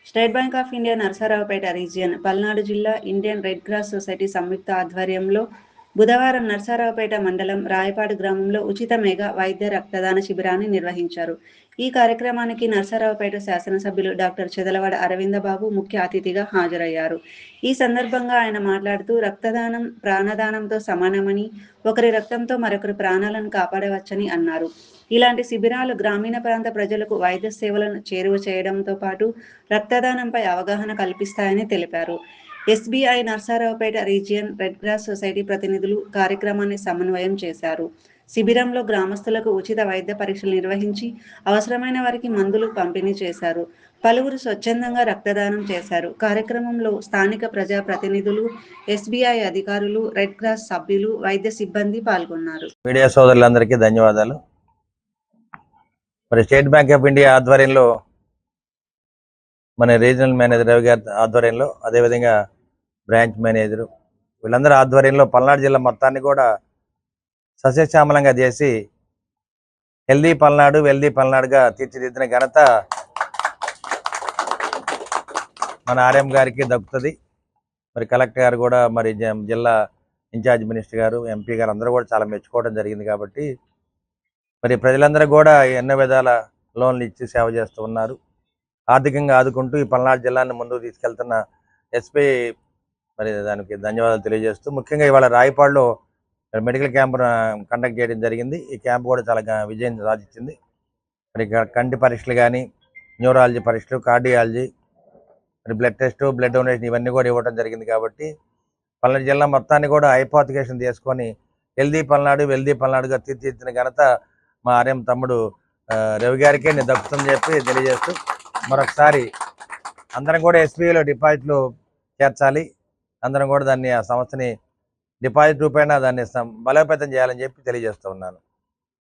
State bank of India Narasaraopet region, Palnadu జిల్లా Indian red cross society సంయుక్త ఆధ్వర్యంలో బుధవారం నరసరావుపేట మండలం రాయపాడు గ్రామంలో ఉచిత మెగా వైద్య రక్తదాన శిబిరాన్ని నిర్వహించారు. ఈ కార్యక్రమానికి నరసరావుపేట శాసనసభ్యులు డాక్టర్ చెదలవాడ అరవిందబాబు ముఖ్య అతిథిగా హాజరయ్యారు. ఈ సందర్భంగా ఆయన మాట్లాడుతూ, రక్తదానం ప్రాణదానంతో సమానమని, ఒకరి రక్తంతో మరొకరి ప్రాణాలను కాపాడవచ్చని అన్నారు. ఇలాంటి శిబిరాలు గ్రామీణ ప్రాంత ప్రజలకు వైద్య సేవలను చేరువ చేయడంతో పాటు రక్తదానంపై అవగాహన కల్పిస్తాయని తెలిపారు. SBI Narasaraopet region red cross society ప్రతినిధులు కార్యక్రమాన్ని సమన్వయం చేశారు. శిబిరంలో గ్రామస్తులకు ఉచిత వైద్య పరీక్షలు నిర్వహించి అవసరమైన వారికి మందులు పంపిణీ చేశారు. పలువురు స్వచ్ఛందంగా రక్తదానం చేశారు. కార్యక్రమంలో స్థానిక ప్రజా ప్రతినిధులు, ఎస్బీఐ అధికారులు, రెడ్ క్రాస్ సభ్యులు, వైద్య సిబ్బంది పాల్గొన్నారు. మీడియా సోదరులందరికీ ధన్యవాదాలు. మరి స్టేట్ బ్యాంక్ ఆఫ్ ఇండియా ఆధ్వర్యంలో, మన రీజనల్ మేనేజర్ రవి గారి ఆధ్వర్యంలో, అదేవిధంగా బ్రాంచ్ మేనేజరు, వీళ్ళందరూ ఆధ్వర్యంలో పల్నాడు జిల్లా మొత్తాన్ని కూడా సస్యశ్యామలంగా చేసి హెల్దీ పల్నాడు వెల్దీ పల్నాడుగా తీర్చిదిద్దిన ఘనత మన ఆర్ఎం గారికి దక్కుతుంది. మరి కలెక్టర్ గారు కూడా, మరి జిల్లా ఇన్ఛార్జ్ మినిస్టర్ గారు, ఎంపీ గారు అందరూ కూడా చాలా మెచ్చుకోవడం జరిగింది. కాబట్టి మరి ప్రజలందరూ కూడా ఎన్నో విధాల లోన్లు ఇచ్చి సేవ చేస్తూ ఉన్నారు. ఆర్థికంగా ఆదుకుంటూ ఈ పల్నాడు జిల్లాని ముందుకు తీసుకెళ్తున్న ఎస్పీ మరి దానికి ధన్యవాదాలు తెలియజేస్తూ, ముఖ్యంగా ఇవాళ రాయపాడులో మెడికల్ క్యాంప్ కండక్ట్ చేయడం జరిగింది. ఈ క్యాంప్ కూడా చాలా విజయం సాధించింది. మరి కంటి పరీక్షలు కానీ, న్యూరాలజీ పరీక్షలు, కార్డియాలజీ, మరి బ్లడ్ టెస్ట్, బ్లడ్ డొనేషన్ ఇవన్నీ కూడా ఇవ్వడం జరిగింది. కాబట్టి పల్నాడు జిల్లా మొత్తాన్ని కూడా హైపోతికేషన్ తీసుకొని హెల్దీ పల్నాడు వెల్దీ పల్నాడుగా తీర్చిదిద్దిన ఘనత మా ఆర్ఎం తమ్ముడు రవి గారికే నేను దక్కుతుందని చెప్పి తెలియజేస్తూ, మరొకసారి అందరం కూడా ఎస్బీఐలో డిపాజిట్లు చేర్చాలి, అందరం కూడా దాన్ని ఆ సంస్థని డిపాజిట్ రూపేణా దాన్ని బలోపేతం చేయాలని చెప్పి తెలియజేస్తూ ఉన్నాను.